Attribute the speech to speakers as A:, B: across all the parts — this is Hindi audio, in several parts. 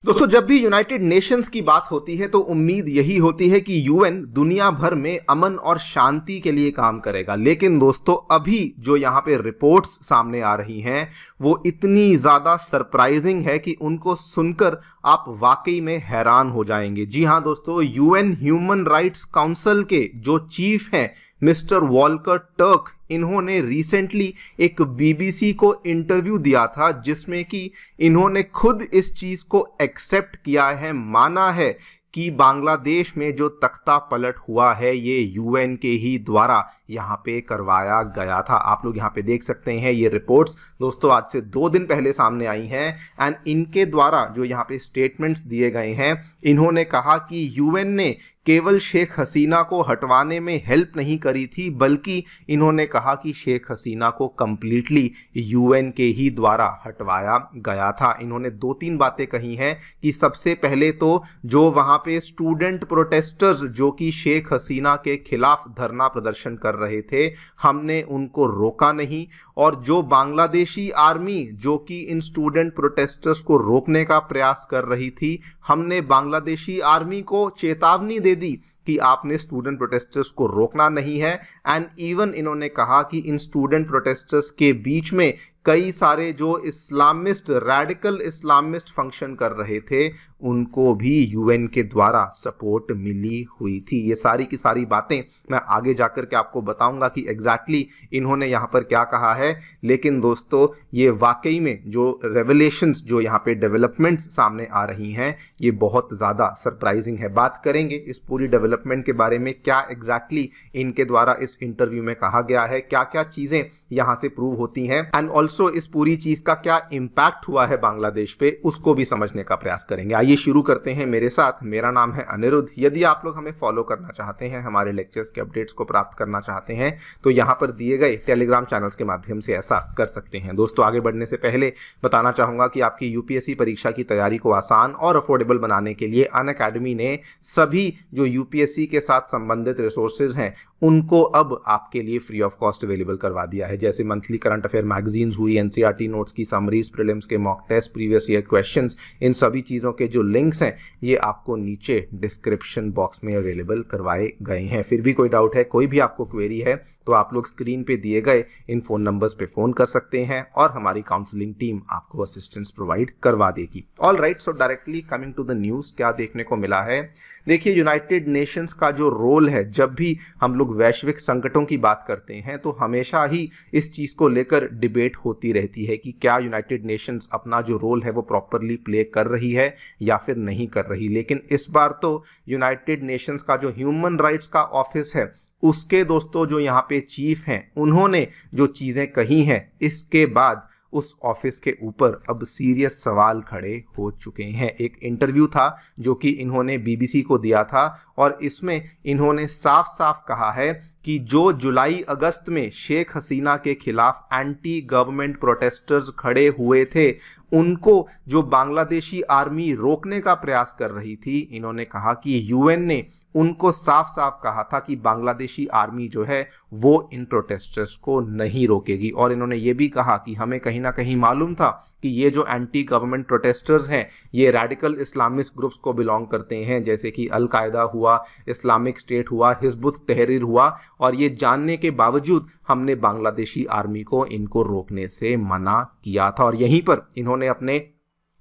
A: दोस्तों, जब भी यूनाइटेड नेशंस की बात होती है तो उम्मीद यही होती है कि यूएन दुनिया भर में अमन और शांति के लिए काम करेगा। लेकिन दोस्तों, अभी जो यहाँ पे रिपोर्ट्स सामने आ रही हैं वो इतनी ज़्यादा सरप्राइजिंग है कि उनको सुनकर आप वाकई में हैरान हो जाएंगे। जी हाँ दोस्तों, यूएन ह्यूमन राइट्स काउंसिल के जो चीफ हैं मिस्टर वॉल्कर टर्क, इन्होंने रिसेंटली एक बीबीसी को इंटरव्यू दिया था जिसमें कि इन्होंने खुद इस चीज को एक्सेप्ट किया है, माना है कि बांग्लादेश में जो तख्ता पलट हुआ है ये यूएन के ही द्वारा यहाँ पे करवाया गया था। आप लोग यहाँ पे देख सकते हैं ये रिपोर्ट्स दोस्तों आज से 2 दिन पहले सामने आई हैं एंड इनके द्वारा जो यहाँ पे स्टेटमेंट्स दिए गए हैं, इन्होंने कहा कि यूएन ने केवल शेख हसीना को हटवाने में हेल्प नहीं करी थी, बल्कि इन्होंने कहा कि शेख हसीना को कंप्लीटली यूएन के ही द्वारा हटवाया गया था। इन्होंने 2-3 बातें कही हैं कि सबसे पहले तो जो वहाँ पे स्टूडेंट प्रोटेस्टर्स जो कि शेख हसीना के खिलाफ धरना प्रदर्शन कर रहे थे, हमने उनको रोका नहीं, और जो बांग्लादेशी आर्मी जो कि इन स्टूडेंट प्रोटेस्टर्स को रोकने का प्रयास कर रही थी, हमने बांग्लादेशी आर्मी को चेतावनी दे दी कि आपने स्टूडेंट प्रोटेस्टर्स को रोकना नहीं है। एंड इवन इन्होंने कहा कि इन स्टूडेंट प्रोटेस्टर्स के बीच में कई सारे जो इस्लामिस्ट रेडिकल इस्लामिस्ट फंक्शन कर रहे थे उनको भी यूएन के द्वारा सपोर्ट मिली हुई थी। ये सारी की सारी बातें मैं आगे जाकर के आपको बताऊंगा कि एग्जैक्टली इन्होंने यहाँ पर क्या कहा है। लेकिन दोस्तों, ये वाकई में जो रेवलेशंस जो यहाँ पे डेवलपमेंट्स सामने आ रही हैं ये बहुत ज़्यादा सरप्राइजिंग है। बात करेंगे इस पूरी डेवलपमेंट के बारे में, क्या एग्जैक्टली इनके द्वारा इस इंटरव्यू में कहा गया है, क्या क्या चीज़ें यहाँ से प्रूव होती हैं, एंड ऑल्सो इस पूरी चीज़ का क्या इम्पैक्ट हुआ है बांग्लादेश पे, उसको भी समझने का प्रयास करेंगे। आइए शुरू करते हैं मेरे साथ। मेरा नाम है अनिरुद्ध। यदि आप लोग हमें फॉलो करना चाहते हैं, हमारे लेक्चर्स के अपडेट्स को प्राप्त करना चाहते हैं, तो यहाँ पर दिए गए टेलीग्राम चैनल्स के माध्यम से ऐसा कर सकते हैं। दोस्तों, आगे बढ़ने से पहले बताना चाहूँगा कि आपकी यूपीएससी परीक्षा की तैयारी को आसान और अफोर्डेबल बनाने के लिए अनअकैडमी ने सभी जो यूपीएससी के साथ संबंधित रिसोर्सेज हैं उनको अब आपके लिए फ्री ऑफ कॉस्ट अवेलेबल करवा दिया है। जैसे मंथली करंट अफेयर मैगजीन्स हुई, एनसीईआरटी नोट्स की समरीज, प्रीलिम्स के mock test, previous year questions, इन सभी चीज़ों के जो लिंक्स हैं ये आपको नीचे डिस्क्रिप्शन बॉक्स में अवेलेबल करवाए गए हैं। फिर भी कोई डाउट है, कोई भी आपको क्वेरी है, तो आप लोग स्क्रीन पे दिए गए इन फ़ोन नंबर्स पे फ़ोन कर सकते हैं और हमारी काउंसलिंग टीम आपको असिस्टेंस प्रोवाइड करवा देगी। All right, so directly coming to the news, क्या देखने को मिला है। देखिए, यूनाइटेड नेशंस का जो रोल है, जब भी हम लोग वैश्विक संकटों की बात करते हैं तो हमेशा ही इस चीज़ को लेकर डिबेट होती रहती है कि क्या यूनाइटेड नेशंस अपना जो रोल है वो प्रॉपरली प्ले कर रही है या फिर नहीं कर रही। लेकिन इस बार तो यूनाइटेड नेशंस का जो ह्यूमन राइट्स का ऑफिस है उसके दोस्तों जो यहाँ पे चीफ हैं, उन्होंने जो चीज़ें कही हैं, इसके बाद उस ऑफिस के ऊपर अब सीरियस सवाल खड़े हो चुके हैं। एक इंटरव्यू था जो कि इन्होंने बीबीसी को दिया था और इसमें इन्होंने साफ साफ कहा है कि जो जुलाई अगस्त में शेख हसीना के खिलाफ एंटी गवर्नमेंट प्रोटेस्टर्स खड़े हुए थे उनको जो बांग्लादेशी आर्मी रोकने का प्रयास कर रही थी, इन्होंने कहा कि यूएन ने उनको साफ साफ कहा था कि बांग्लादेशी आर्मी जो है वो इन प्रोटेस्टर्स को नहीं रोकेगी। और इन्होंने ये भी कहा कि हमें कहीं ना कहीं मालूम था कि ये जो एंटी गवर्नमेंट प्रोटेस्टर्स हैं ये रेडिकल इस्लामिस्ट ग्रुप्स को बिलोंग करते हैं, जैसे कि अल कायदा हुआ, इस्लामिक स्टेट हुआ, हिजबुत तहरीर हुआ, और ये जानने के बावजूद हमने बांग्लादेशी आर्मी को इनको रोकने से मना किया था। और यहीं पर इन्होंने अपने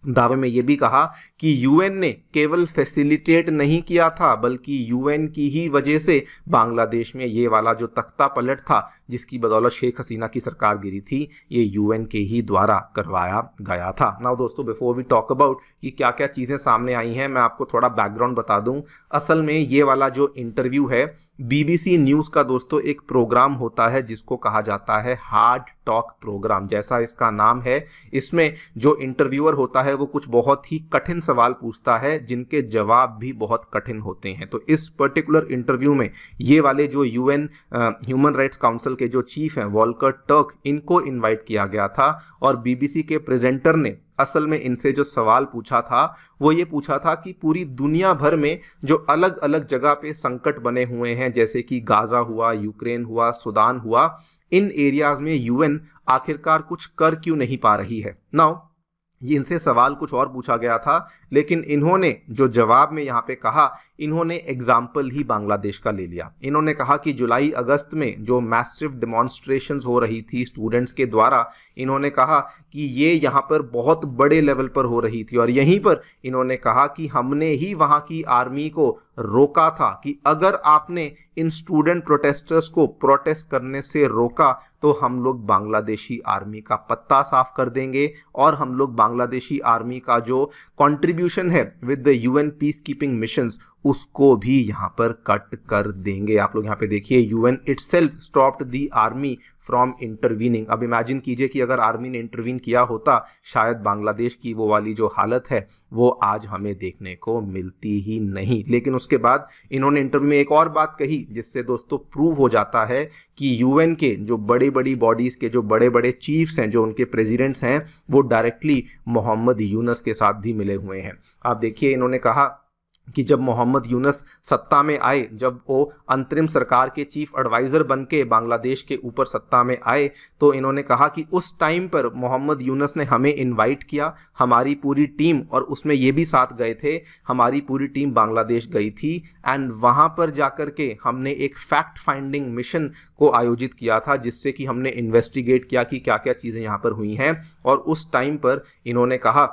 A: दावे में ये भी कहा कि यूएन ने केवल फैसिलिटेट नहीं किया था बल्कि यूएन की ही वजह से बांग्लादेश में ये वाला जो तख्ता पलट था जिसकी बदौलत शेख हसीना की सरकार गिरी थी, ये यूएन के ही द्वारा करवाया गया था। नाउ दोस्तों, बिफोर वी टॉक अबाउट कि क्या क्या चीज़ें सामने आई हैं, मैं आपको थोड़ा बैकग्राउंड बता दूं। असल में ये वाला जो इंटरव्यू है बीबीसी न्यूज़ का दोस्तों एक प्रोग्राम होता है जिसको कहा जाता है हार्ड टॉक प्रोग्राम। जैसा इसका नाम है, इसमें जो इंटरव्यूअर होता है वो कुछ बहुत ही कठिन सवाल पूछता है जिनके जवाब भी बहुत कठिन होते हैं। तो इस पर्टिकुलर इंटरव्यू में ये वाले जो यूएन ह्यूमन राइट्स काउंसिल के जो चीफ हैं वॉल्कर टर्क, इनको इनवाइट किया गया था और बीबीसी के प्रेजेंटर ने असल में इनसे जो सवाल पूछा था वो ये पूछा था कि पूरी दुनिया भर में जो अलग अलग जगह पे संकट बने हुए हैं, जैसे कि गाजा हुआ, यूक्रेन हुआ, सूडान हुआ, इन एरियाज में यूएन आखिरकार कुछ कर क्यों नहीं पा रही है। नाउ ये इनसे सवाल कुछ और पूछा गया था, लेकिन इन्होंने जो जवाब में यहाँ पे कहा, इन्होंने एग्जाम्पल ही बांग्लादेश का ले लिया। इन्होंने कहा कि जुलाई अगस्त में जो मैसिव डिमॉन्स्ट्रेशंस हो रही थी स्टूडेंट्स के द्वारा, इन्होंने कहा कि ये यहाँ पर बहुत बड़े लेवल पर हो रही थी, और यहीं पर इन्होंने कहा कि हमने ही वहाँ की आर्मी को रोका था कि अगर आपने इन स्टूडेंट प्रोटेस्टर्स को प्रोटेस्ट करने से रोका तो हम लोग बांग्लादेशी आर्मी का पत्ता साफ कर देंगे, और हम लोग बांग्लादेशी आर्मी का जो कंट्रीब्यूशन है with the UN peace keeping missions उसको भी यहाँ पर कट कर देंगे। आप लोग यहाँ पे देखिए, UN itself stopped the army from intervening. अब इमेजिन कीजिए कि अगर आर्मी ने इंटरवीन किया होता, शायद बांग्लादेश की वो वाली जो हालत है वो आज हमें देखने को मिलती ही नहीं। लेकिन उसके बाद इन्होंने इंटरव्यू में एक और बात कही, जिससे दोस्तों प्रूव हो जाता है कि यूएन के जो बड़ी बड़ी बॉडीज के जो बड़े बड़े चीफ्स हैं, जो उनके प्रेसिडेंट्स हैं, वो डायरेक्टली मोहम्मद यूनुस के साथ भी मिले हुए हैं। आप देखिए, इन्होंने कहा कि जब मोहम्मद यूनुस सत्ता में आए, जब वो अंतरिम सरकार के चीफ एडवाइज़र बन के बांग्लादेश के ऊपर सत्ता में आए, तो इन्होंने कहा कि उस टाइम पर मोहम्मद यूनुस ने हमें इनवाइट किया, हमारी पूरी टीम, और उसमें ये भी साथ गए थे, हमारी पूरी टीम बांग्लादेश गई थी, एंड वहाँ पर जाकर के हमने एक फैक्ट फाइंडिंग मिशन को आयोजित किया था, जिससे कि हमने इन्वेस्टिगेट किया कि क्या क्या चीज़ें यहाँ पर हुई हैं। और उस टाइम पर इन्होंने कहा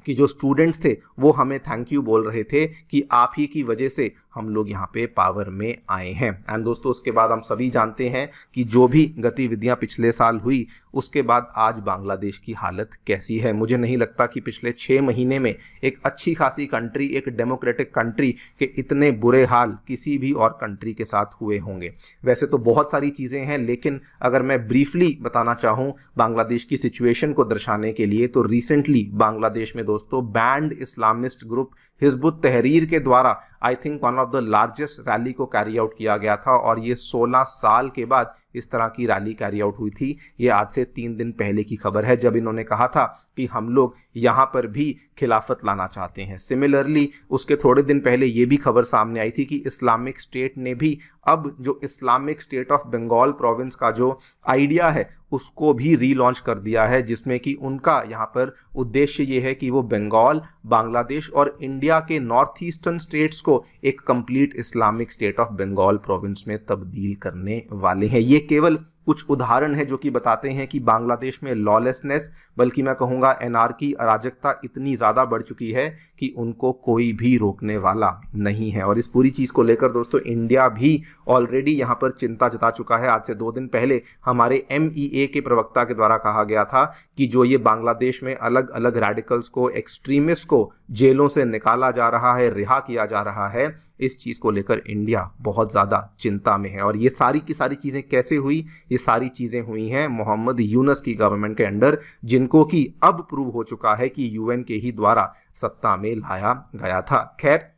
A: कि जो स्टूडेंट्स थे वो हमें थैंक यू बोल रहे थे कि आप ही की वजह से हम लोग यहाँ पे पावर में आए हैं। एंड दोस्तों, उसके बाद हम सभी जानते हैं कि जो भी गतिविधियाँ पिछले साल हुई, उसके बाद आज बांग्लादेश की हालत कैसी है। मुझे नहीं लगता कि पिछले 6 महीने में एक अच्छी खासी कंट्री, एक डेमोक्रेटिक कंट्री के इतने बुरे हाल किसी भी और कंट्री के साथ हुए होंगे। वैसे तो बहुत सारी चीज़ें हैं, लेकिन अगर मैं ब्रीफली बताना चाहूँ बांग्लादेश की सिचुएशन को दर्शाने के लिए, तो रिसेंटली बांग्लादेश में दोस्तों बैंड इस्लामिस्ट ग्रुप हिजबुत तहरीर के द्वारा I think one of the largest rally को कैरी आउट किया गया था, और ये 16 साल के बाद इस तरह की रैली कैरी आउट हुई थी। ये आज से 3 दिन पहले की खबर है, जब इन्होंने कहा था कि हम लोग यहाँ पर भी खिलाफत लाना चाहते हैं। सिमिलरली उसके थोड़े दिन पहले ये भी खबर सामने आई थी कि इस्लामिक स्टेट ने भी अब जो Islamic State of Bengal province का जो आइडिया है उसको भी रीलॉन्च कर दिया है, जिसमें कि उनका यहाँ पर उद्देश्य ये है कि वो बंगाल, बांग्लादेश और इंडिया के नॉर्थ ईस्टर्न स्टेट्स को एक complete Islamic State of Bengal province में तब्दील करने वाले हैं। ये केवल कुछ उदाहरण है जो कि बताते हैं कि बांग्लादेश में लॉलेसनेस, बल्कि मैं कहूँगा एनार्की, अराजकता इतनी ज़्यादा बढ़ चुकी है कि उनको कोई भी रोकने वाला नहीं है। और इस पूरी चीज़ को लेकर दोस्तों इंडिया भी ऑलरेडी यहाँ पर चिंता जता चुका है। आज से 2 दिन पहले हमारे MEA के प्रवक्ता के द्वारा कहा गया था कि जो ये बांग्लादेश में अलग अलग रेडिकल्स को, एक्सट्रीमिस्ट को जेलों से निकाला जा रहा है, रिहा किया जा रहा है, इस चीज़ को लेकर इंडिया बहुत ज़्यादा चिंता में है। और ये सारी की सारी चीज़ें कैसे हुई? ये सारी चीज़ें हुई हैं मोहम्मद यूनुस की गवर्नमेंट के अंडर, जिनको कि अब प्रूव हो चुका है कि यूएन के ही द्वारा सत्ता में लाया गया था। खैर,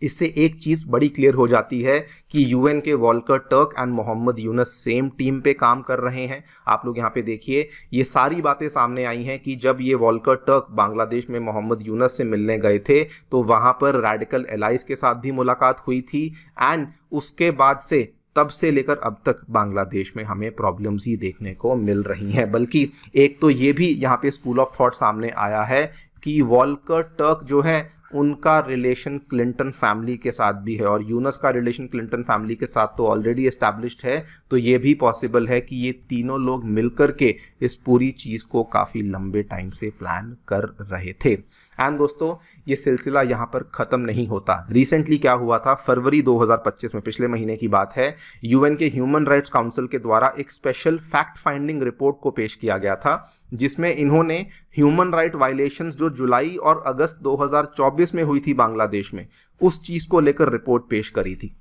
A: इससे एक चीज़ बड़ी क्लियर हो जाती है कि यूएन के Volker Turk and Mohammad Yunus same team पे काम कर रहे हैं। आप लोग यहाँ पे देखिए, ये सारी बातें सामने आई हैं कि जब ये वॉल्कर टर्क बांग्लादेश में मोहम्मद यूनुस से मिलने गए थे तो वहाँ पर रेडिकल एलाइज के साथ भी मुलाकात हुई थी, एंड उसके बाद से तब से लेकर अब तक बांग्लादेश में हमें प्रॉब्लम्स ही देखने को मिल रही हैं। बल्कि एक तो ये भी यहाँ पे स्कूल ऑफ थॉट सामने आया है कि वॉल्कर टर्क जो है उनका रिलेशन क्लिंटन फैमिली के साथ भी है, और यूनुस का रिलेशन क्लिंटन फैमिली के साथ तो ऑलरेडी एस्टैब्लिश्ड है। तो ये भी पॉसिबल है कि ये तीनों लोग मिलकर के इस पूरी चीज़ को काफ़ी लंबे टाइम से प्लान कर रहे थे। एंड दोस्तों, ये सिलसिला यहाँ पर ख़त्म नहीं होता। रिसेंटली क्या हुआ था, फरवरी 2025 में, पिछले महीने की बात है, यूएन के ह्यूमन राइट्स काउंसिल के द्वारा एक स्पेशल फैक्ट फाइंडिंग रिपोर्ट को पेश किया गया था, जिसमें इन्होंने ह्यूमन राइट वायलेशंस जो जुलाई और अगस्त 2024 में हुई थी बांग्लादेश में, उस चीज़ को लेकर रिपोर्ट पेश करी थी।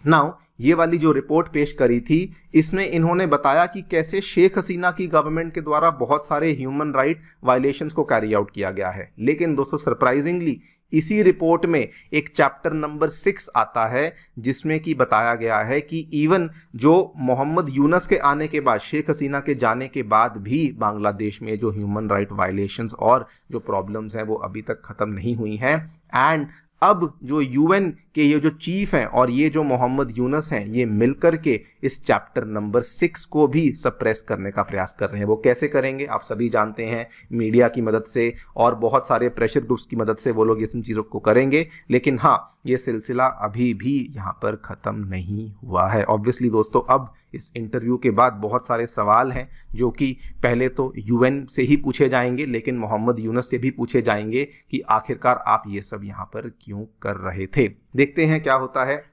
A: नाउ ये वाली जो रिपोर्ट पेश करी थी, इसमें इन्होंने बताया कि कैसे शेख हसीना की गवर्नमेंट के द्वारा बहुत सारे ह्यूमन राइट वायलेशंस को कैरी आउट किया गया है। लेकिन दोस्तों सरप्राइजिंगली इसी रिपोर्ट में एक चैप्टर नंबर 6 आता है, जिसमें कि बताया गया है कि इवन जो मोहम्मद यूनुस के आने के बाद, शेख हसीना के जाने के बाद भी बांग्लादेश में जो ह्यूमन राइट वायलेशंस और जो प्रॉब्लम्स हैं वो अभी तक ख़त्म नहीं हुई हैं। एंड अब जो यूएन के ये जो चीफ हैं और ये जो मोहम्मद यूनस हैं, ये मिलकर के इस चैप्टर नंबर 6 को भी सप्रेस करने का प्रयास कर रहे हैं। वो कैसे करेंगे आप सभी जानते हैं, मीडिया की मदद से और बहुत सारे प्रेशर ग्रुप्स की मदद से वो लोग इस चीज़ों को करेंगे। लेकिन हाँ, ये सिलसिला अभी भी यहाँ पर ख़त्म नहीं हुआ है। ऑब्वियसली दोस्तों, अब इस इंटरव्यू के बाद बहुत सारे सवाल हैं जो कि पहले तो यूएन से ही पूछे जाएंगे, लेकिन मोहम्मद यूनस से भी पूछे जाएंगे कि आखिरकार आप ये सब यहाँ पर क्यों कर रहे थे। देखते हैं क्या होता है।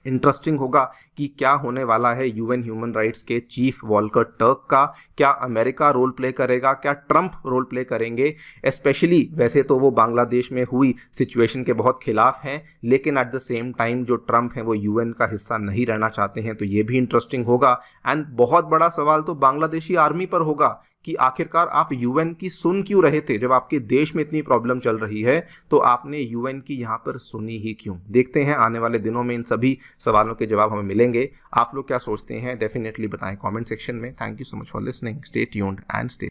A: इंटरेस्टिंग होगा कि क्या होने वाला है यूएन ह्यूमन राइट्स के चीफ वॉल्कर टर्क का। क्या अमेरिका रोल प्ले करेगा, क्या ट्रंप रोल प्ले करेंगे। स्पेशली वैसे तो वो बांग्लादेश में हुई सिचुएशन के बहुत खिलाफ हैं, लेकिन एट द सेम टाइम जो ट्रंप हैं वो यूएन का हिस्सा नहीं रहना चाहते हैं, तो ये भी इंटरेस्टिंग होगा। एंड बहुत बड़ा सवाल तो बांग्लादेशी आर्मी पर होगा कि आखिरकार आप यूएन की सुन क्यों रहे थे। जब आपके देश में इतनी प्रॉब्लम चल रही है तो आपने यूएन की यहाँ पर सुनी ही क्यों। देखते हैं आने वाले दिनों में इन सभी सवालों के जवाब हमें मिलेंगे। आप लोग क्या सोचते हैं डेफिनेटली बताएं कमेंट सेक्शन में। Thank you so much for listening. Stay tuned and stay